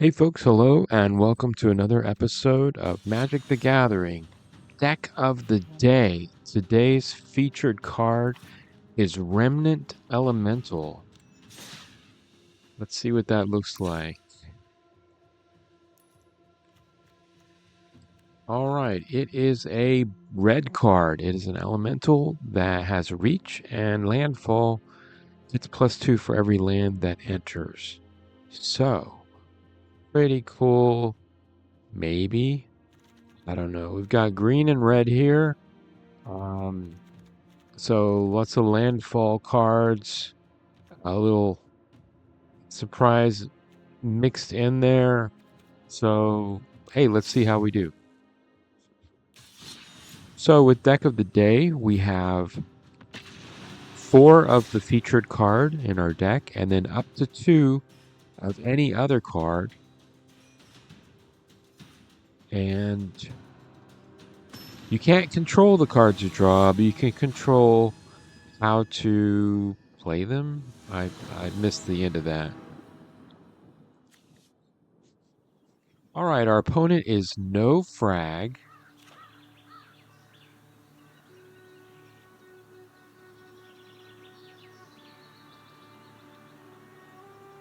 Hey folks, hello, and welcome to another episode of Magic the Gathering. Deck of the Day. Today's featured card is Remnant Elemental. Let's see what that looks like. Alright, it is a red card. It is an elemental that has reach and landfall. It's +2 for every land that enters. So, pretty cool. Maybe. I don't know. We've got green and red here. So lots of landfall cards, a little surprise mixed in there. So, hey, let's see how we do. So with Deck of the Day, we have 4 of the featured card in our deck, and then up to 2 of any other card. And you can't control the cards you draw, but you can control how to play them. I missed the end of that. All right, our opponent is No Frag.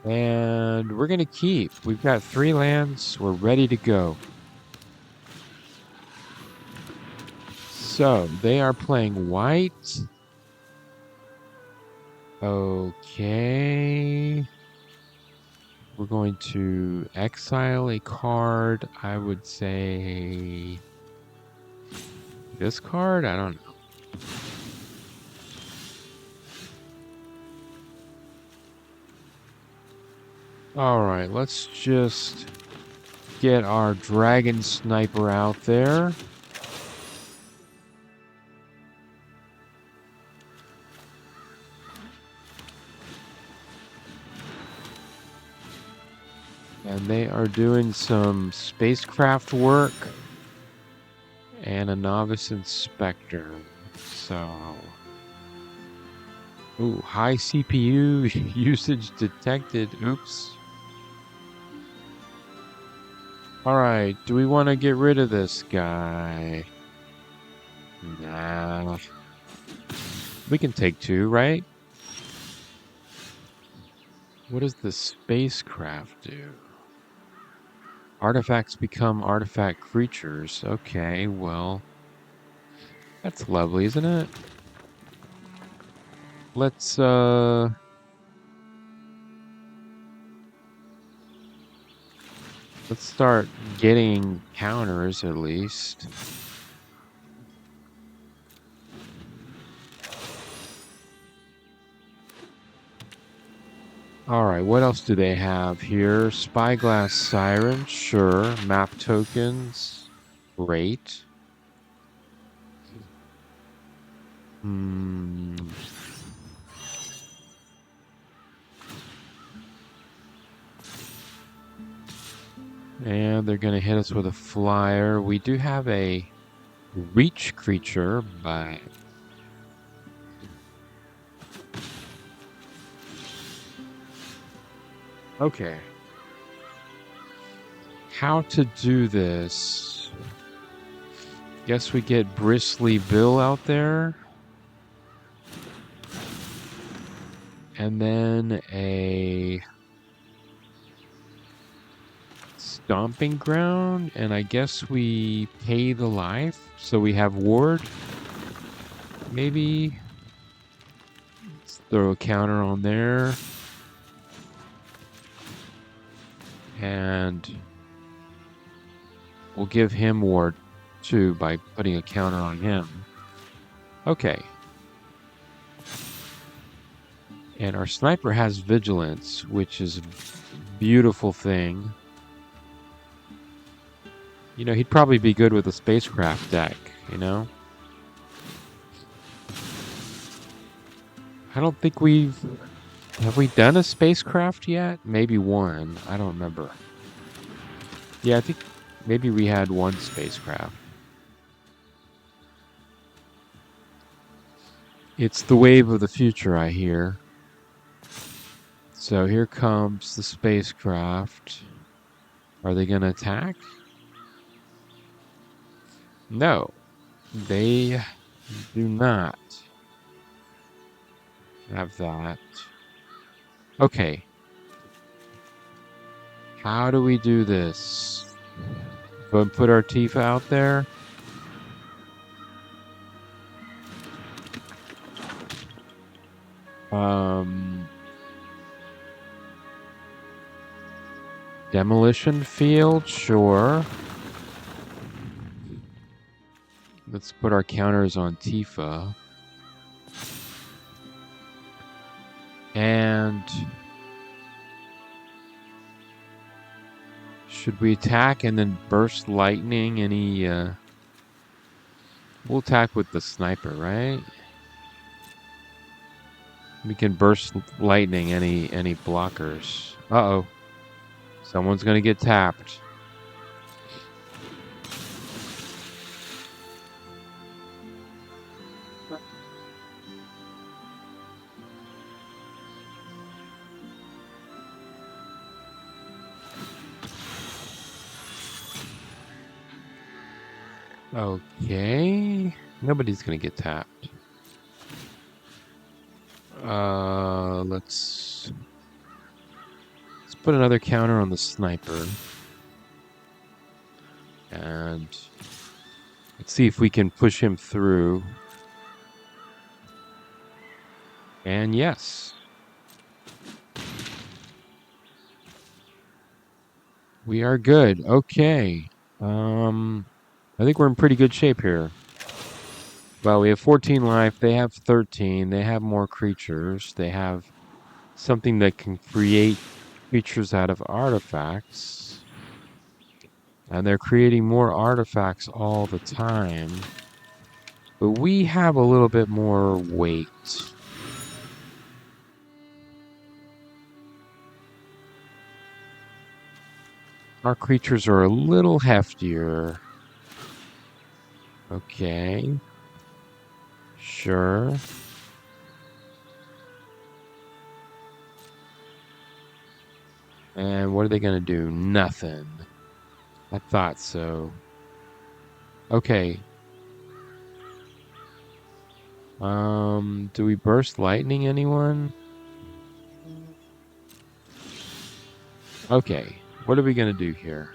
And we're going to keep. We've got 3 lands. We're ready to go. So, they are playing white. Okay. We're going to exile a card. I would say this card? I don't know. Alright, let's just get our Dragon Sniper out there. And they are doing some spacecraft work and a Novice Inspector. So, ooh, high CPU usage detected. Oops. Alright, do we want to get rid of this guy? Nah. We can take 2, right? What does the spacecraft do? Artifacts become artifact creatures. Okay, well, that's lovely, isn't it? Let's start getting counters at least. Alright, what else do they have here? Spyglass Siren, sure. Map tokens, great. And they're going to hit us with a flyer. We do have a reach creature, but okay. How to do this? Guess we get Bristly Bill out there. And then a Stomping Ground, and I guess we pay the life, so we have Ward. Maybe let's throw a counter on there. And we'll give him Ward too by putting a counter on him. Okay. And our sniper has Vigilance, which is a beautiful thing. You know, he'd probably be good with a spacecraft deck, you know? I don't think have we done a spacecraft yet? Maybe one. I don't remember. Yeah, I think maybe we had one spacecraft. It's the wave of the future, I hear. So here comes the spacecraft. Are they going to attack? No, they do not have that. Okay. How do we do this? Go and put our Tifa out there. Demolition Field, sure. Let's put our counters on Tifa. And should we attack and then burst lightning any we'll attack with the sniper, right? We can burst lightning any blockers. Uh-oh. Someone's gonna get tapped. Okay. Nobody's gonna get tapped. Let's put another counter on the sniper. And let's see if we can push him through. And yes. We are good. Okay. I think we're in pretty good shape here. Well, we have 14 life. They have 13. They have more creatures. They have something that can create creatures out of artifacts. And they're creating more artifacts all the time. But we have a little bit more weight. Our creatures are a little heftier. Okay. Sure. And what are they going to do? Nothing. I thought so. Okay. Do we burst lightning anyone? Okay. What are we going to do here?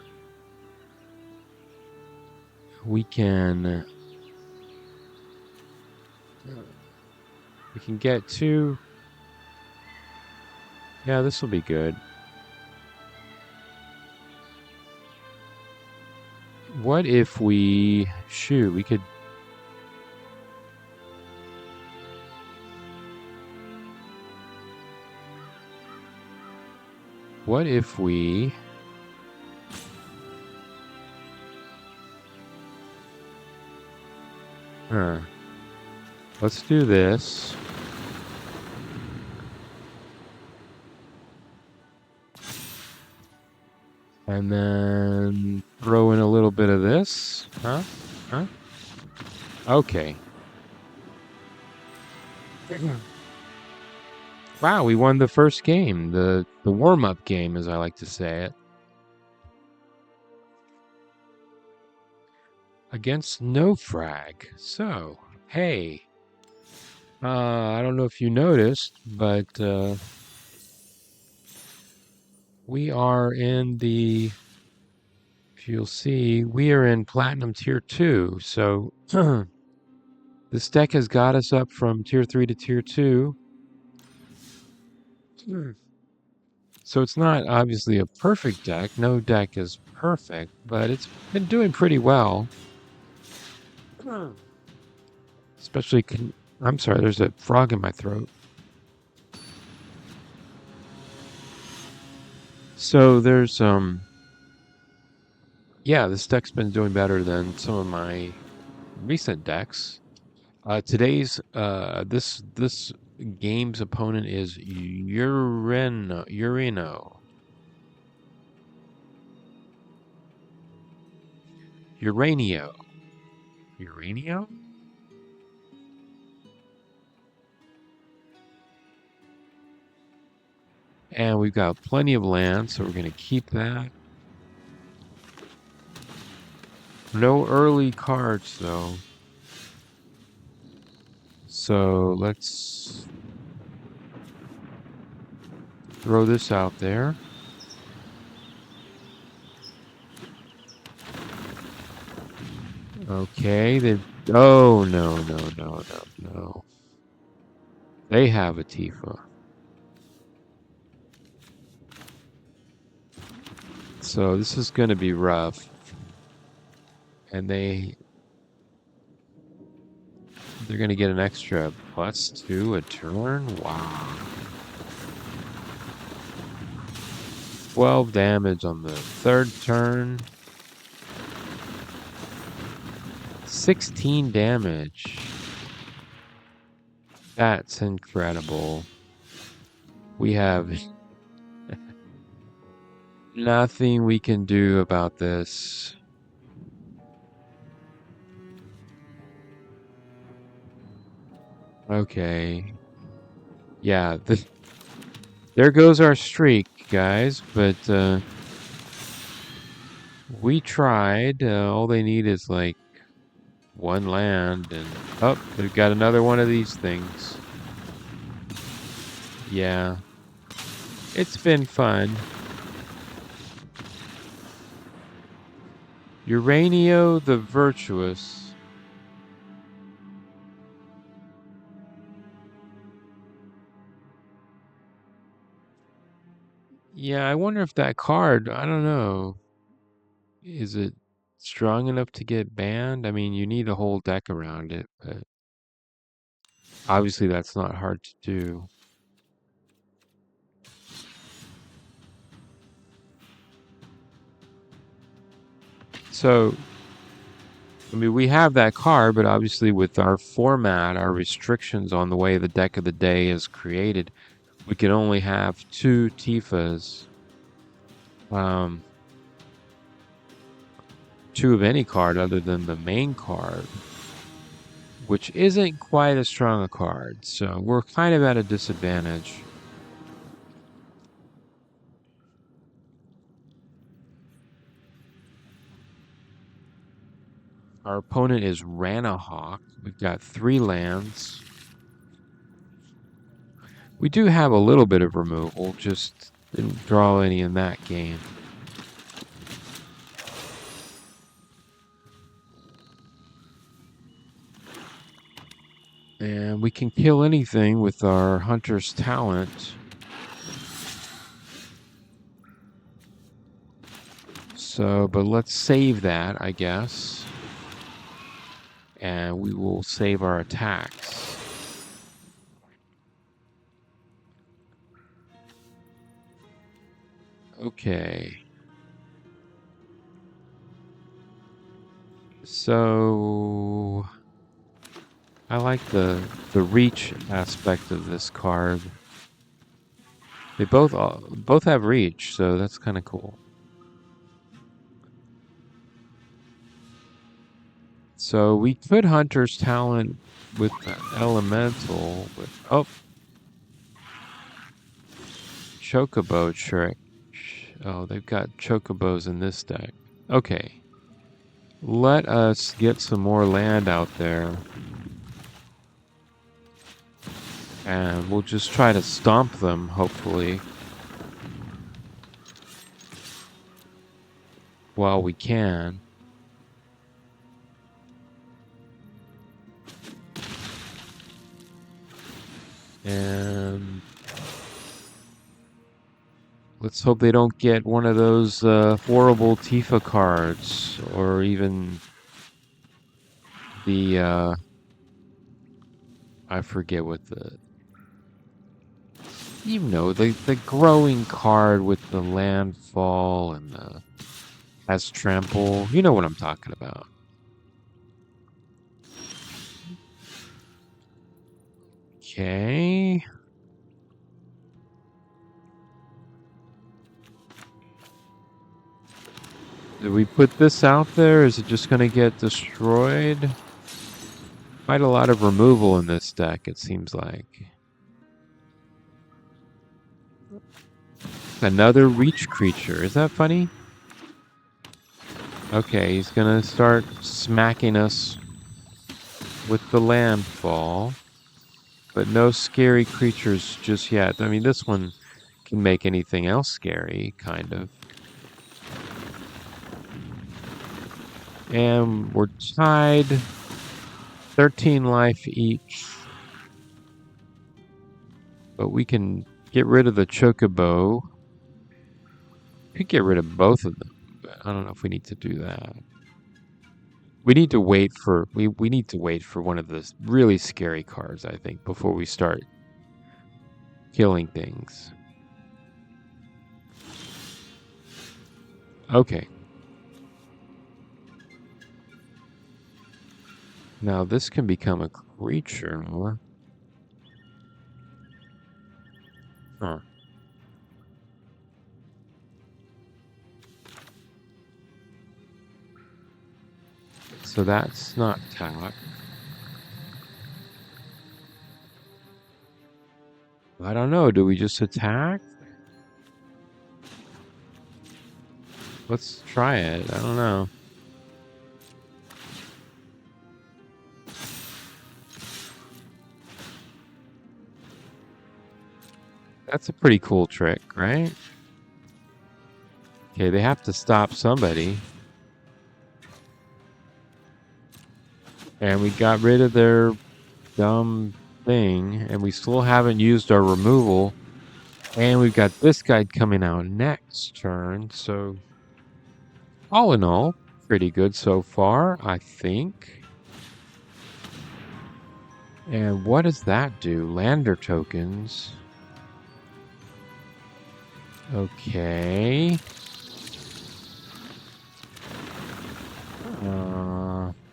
We can get two. Yeah, this will be good. What if we... Shoot, we could... What if we... Let's do this. And then throw in a little bit of this. Huh? Okay. Wow, we won the first game. The warm-up game, as I like to say it. Against no frag. So, hey. I don't know if you noticed, but we are in the... If you'll see, we are in Platinum Tier 2. So, this deck has got us up from Tier 3 to Tier 2. So it's not obviously a perfect deck. No deck is perfect, but it's been doing pretty well. Especially... I'm sorry, there's a frog in my throat. So there's... Yeah, this deck's been doing better than some of my recent decks. Today's this game's opponent is Uranio. And we've got plenty of land, so we're going to keep that. No early cards, though. So let's throw this out there. Okay, they... Oh, no, no, no, no, no. They have a Tifa. So this is going to be rough. And they're going to get an extra +2 a turn? Wow. 12 damage on the third turn. 16 damage. That's incredible. We have nothing we can do about this. Okay. Yeah, there goes our streak, guys, but we tried. All they need is like one land, and oh, they've got another one of these things. Yeah. It's been fun. Uranio the Virtuous. Yeah, I wonder if that card, I don't know. Is it strong enough to get banned? I mean, you need a whole deck around it, but obviously that's not hard to do. So, I mean, we have that card, but obviously with our format, our restrictions on the way the deck of the day is created, we can only have 2 Tifas. 2 of any card other than the main card, which isn't quite as strong a card, so we're kind of at a disadvantage. Our opponent is Ranahawk. We've got 3 lands. We do have a little bit of removal, just didn't draw any in that game. And we can kill anything with our Hunter's Talent. So, but let's save that, I guess. And we will save our attacks. Okay. So I like the reach aspect of this card. They both have reach, so that's kind of cool. So we could Hunter's Talent with the Elemental, but oh, Chocobo trick. Oh, they've got Chocobos in this deck. Okay, let us get some more land out there. And we'll just try to stomp them, hopefully. While we can. And let's hope they don't get one of those horrible Tifa cards. Or even the... I forget what the... You know, the growing card with the landfall and the... has trample. You know what I'm talking about. Okay. Did we put this out there? Is it just going to get destroyed? Quite a lot of removal in this deck, it seems like. Another reach creature. Is that funny? Okay, he's gonna start smacking us with the landfall. But no scary creatures just yet. I mean, this one can make anything else scary, kind of. And we're tied 13 life each. But we can get rid of the Chocobo. We could get rid of both of them, but I don't know if we need to do that. We need to wait for we need to wait for one of the really scary cards, I think, before we start killing things. Okay. Now this can become a creature. Huh. So that's not tap. I don't know. Do we just attack? Let's try it. I don't know. That's a pretty cool trick, right? Okay, they have to stop somebody. And we got rid of their dumb thing, and we still haven't used our removal. And we've got this guy coming out next turn, so all in all, pretty good so far, I think. And what does that do? Lander tokens. Okay.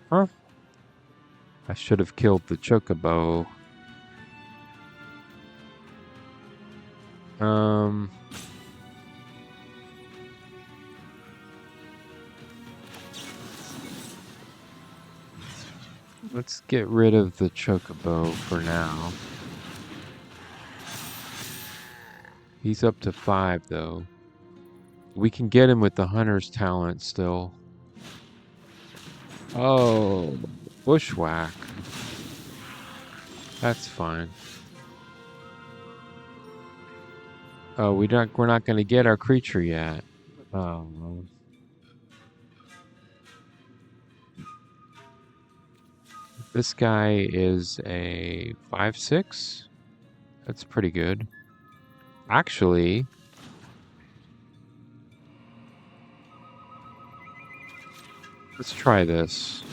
Huh? I should have killed the Chocobo. Let's get rid of the Chocobo for now. He's up to 5, though. We can get him with the Hunter's talent still. Oh, Bushwhack. That's fine. Oh, we're not going to get our creature yet. Oh. This guy is a 5/6. That's pretty good. Actually, let's try this.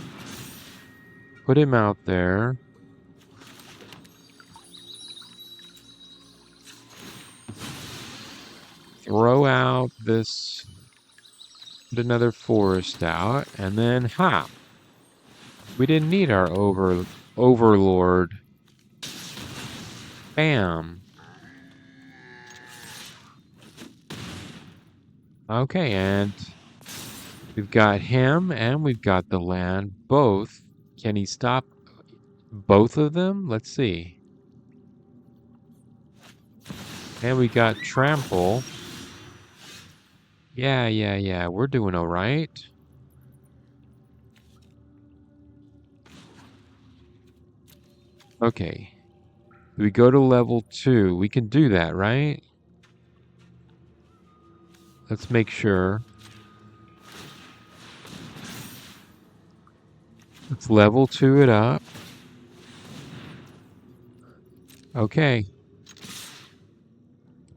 Put him out there. Throw out this, put another forest out, and then, ha! We didn't need our Overlord. Bam! Okay, and we've got him, and we've got the land, both. Can he stop both of them? Let's see. And we got Trample. Yeah, we're doing all right. Okay. We go to level 2. We can do that, right? Let's make sure. Let's level 2 it up. Okay.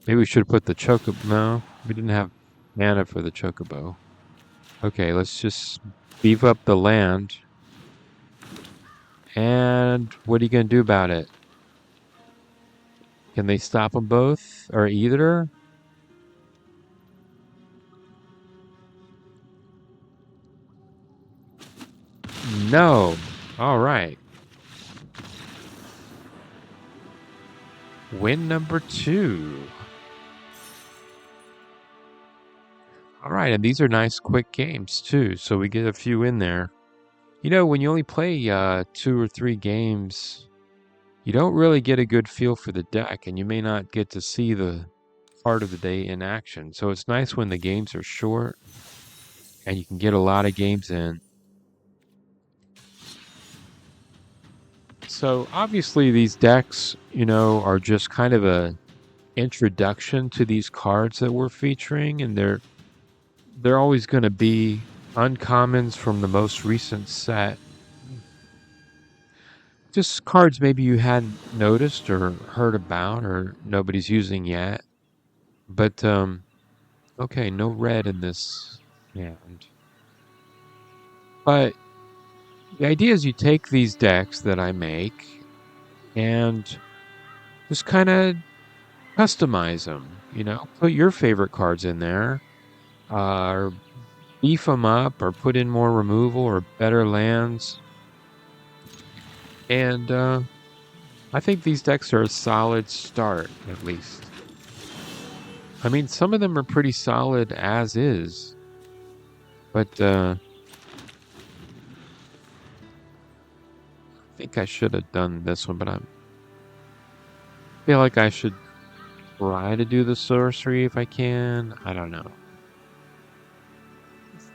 Maybe we should have put the Chocobo. No, we didn't have mana for the Chocobo. Okay, let's just beef up the land. And what are you going to do about it? Can they stop them both? Or either? No. All right. Win number 2. All right, and these are nice quick games too, so we get a few in there. You know, when you only play 2 or 3 games, you don't really get a good feel for the deck, and you may not get to see the part of the day in action. So it's nice when the games are short and you can get a lot of games in. So obviously these decks, you know, are just kind of a introduction to these cards that we're featuring, and they're always going to be uncommons from the most recent set. Just cards maybe you hadn't noticed or heard about or nobody's using yet. But okay, no red in this hand. But the idea is you take these decks that I make and just kind of customize them, you know, put your favorite cards in there, or beef them up, or put in more removal or better lands. And I think these decks are a solid start, at least. I mean, some of them are pretty solid as is, but I think I should have done this one, but I feel like I should try to do the sorcery if I can. I don't know.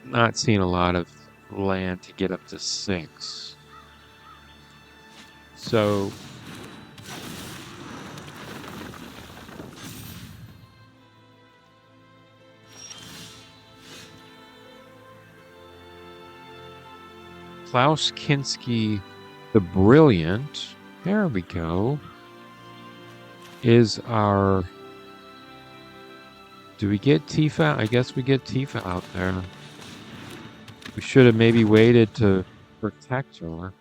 Not seeing a lot of land to get up to 6. So Klaus Kinski the Brilliant, there we go, is our... Do we get Tifa? I guess we get Tifa out there. We should have maybe waited to protect her.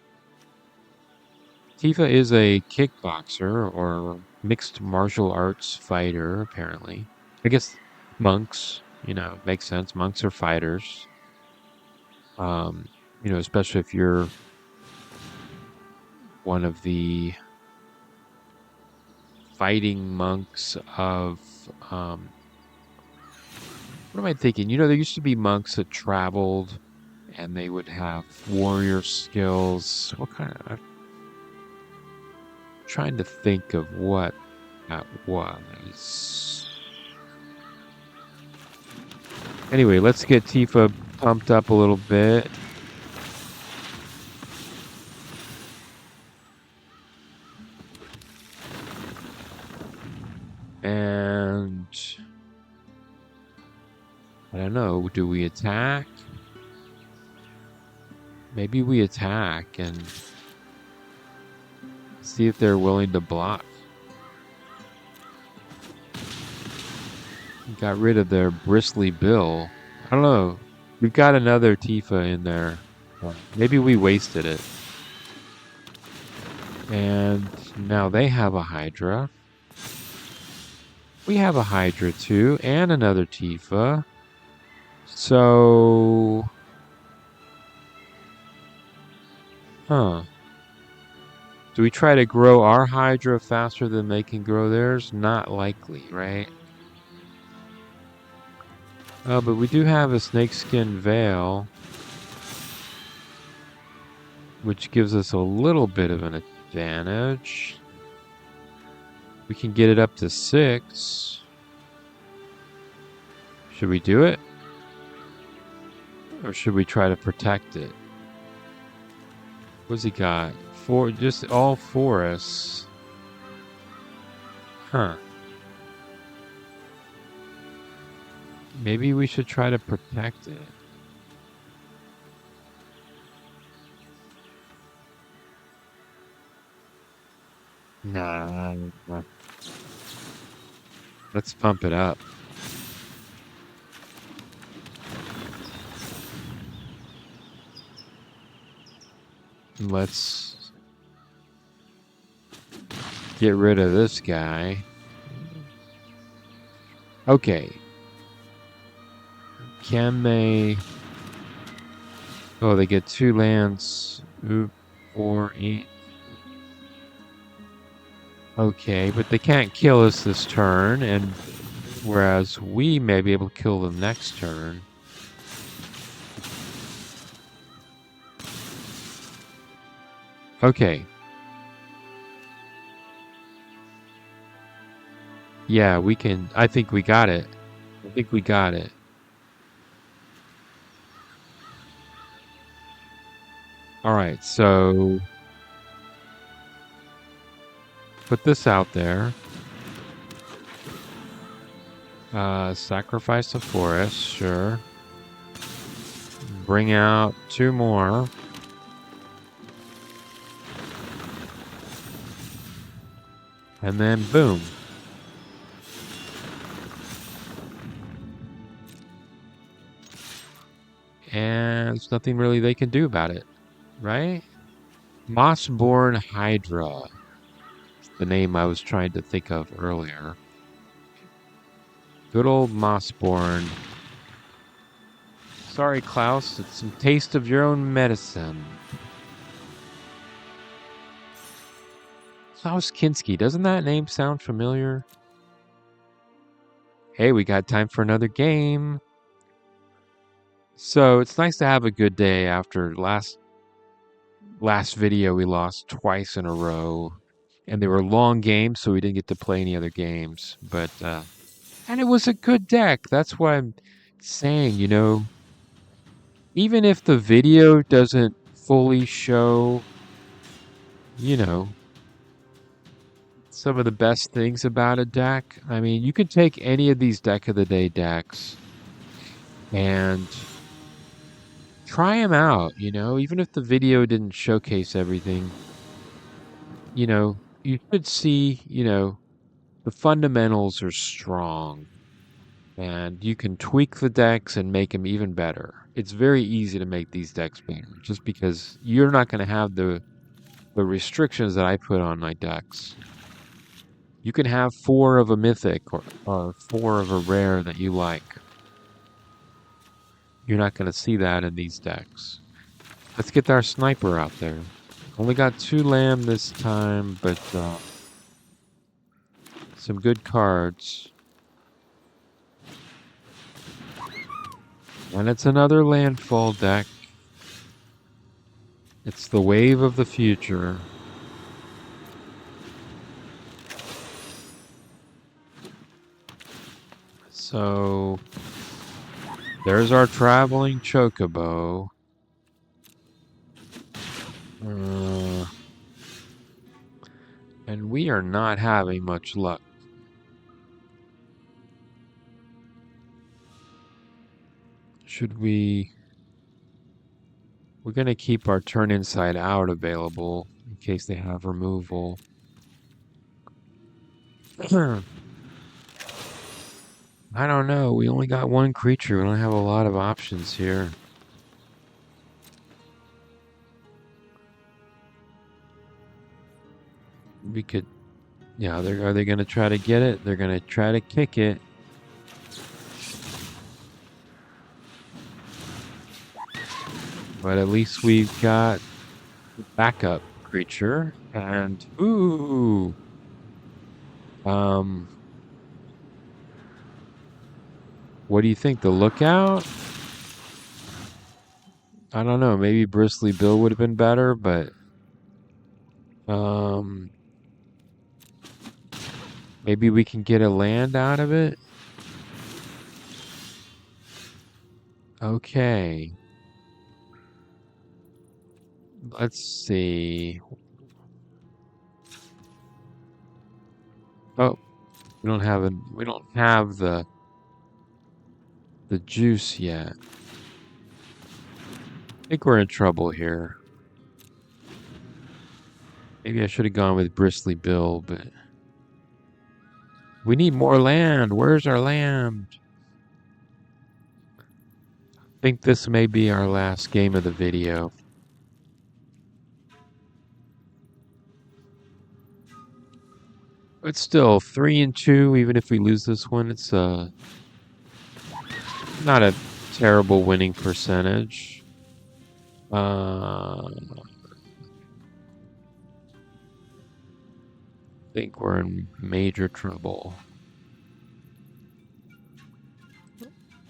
Tifa is a kickboxer or mixed martial arts fighter, apparently. I guess monks, you know, makes sense. Monks are fighters. You know, especially if you're one of the fighting monks of... what am I thinking? You know, there used to be monks that traveled and they would have warrior skills. What kind of... I'm trying to think of what that was. Anyway, let's get Tifa pumped up a little bit. And I don't know, do we attack? Maybe we attack and see if they're willing to block. Got rid of their bristly bill. I don't know. We've got another Tifa in there. Maybe we wasted it. And now they have a Hydra. We have a Hydra too, and another Tifa. So... Huh. Do we try to grow our Hydra faster than they can grow theirs? Not likely, right? Oh, but we do have a Snakeskin Veil, which gives us a little bit of an advantage. We can get it up to 6. Should we do it? Or should we try to protect it? What's he got? 4, just all forests. Huh. Maybe we should try to protect it. Nah. Let's pump it up. Let's get rid of this guy. Okay. Can they... Oh, they get 2 lands. Oop, 4, 8. Okay, but they can't kill us this turn, and whereas we may be able to kill them next turn. Okay. Yeah, we can... I think we got it. I think we got it. Alright, so put this out there. Sacrifice the forest, sure. Bring out 2 more. And then boom. And there's nothing really they can do about it, right? Mossborn Hydra. The name I was trying to think of earlier. Good old Mossborn. Sorry, Klaus, it's some taste of your own medicine. Klaus Kinski, doesn't that name sound familiar? Hey, we got time for another game. So it's nice to have a good day after last video we lost twice in a row. And they were long games, so we didn't get to play any other games. But and it was a good deck. That's why I'm saying, you know, even if the video doesn't fully show, you know, some of the best things about a deck, I mean, you can take any of these deck of the day decks and try them out, you know, even if the video didn't showcase everything, you know, you should see, you know, the fundamentals are strong. And you can tweak the decks and make them even better. It's very easy to make these decks better, just because you're not going to have the restrictions that I put on my decks. You can have 4 of a mythic or 4 of a rare that you like. You're not going to see that in these decks. Let's get our sniper out there. Only got 2 lamb this time, but some good cards. And it's another landfall deck. It's the wave of the future. So there's our traveling chocobo. And we are not having much luck. Should we... We're going to keep our turn inside out available in case they have removal. I don't know. We only got 1 creature. We don't have a lot of options here. We could... Yeah, are they going to try to get it? They're going to try to kick it. But at least we've got backup creature. And... Ooh! What do you think? The Lookout? I don't know. Maybe Bristly Bill would have been better, but... Maybe we can get a land out of it? Okay. Let's see. Oh, we don't have the juice yet. I think we're in trouble here. Maybe I should have gone with Bristly Bill, but we need more land. Where's our land? I think this may be our last game of the video. But still, 3-2, even if we lose this one, it's not a terrible winning percentage. I think we're in major trouble.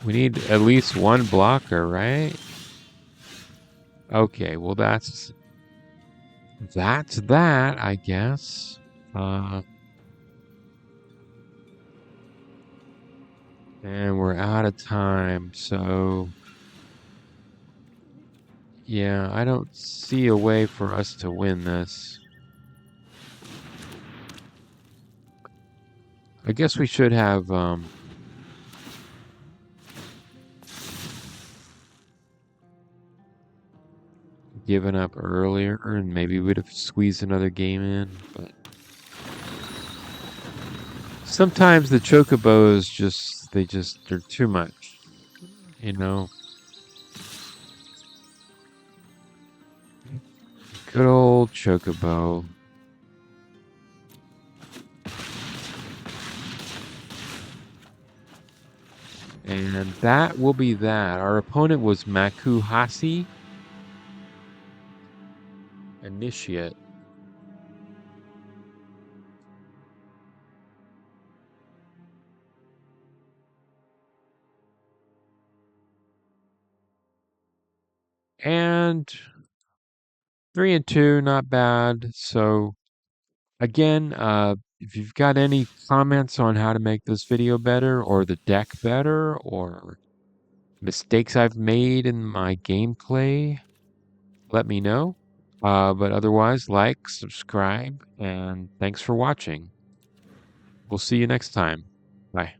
We need at least 1 blocker, right? Okay, well that's that, I guess. And we're out of time, so Yeah, I don't see a way for us to win this. I guess we should have given up earlier, and maybe we'd have squeezed another game in, but sometimes the chocobos they're too much, you know. Good old chocobo. And that will be that. Our opponent was Makuhasi Initiate. And 3-2, not bad. So again, if you've got any comments on how to make this video better or the deck better or mistakes I've made in my gameplay, let me know. But otherwise, like, subscribe, and thanks for watching. We'll see you next time. Bye.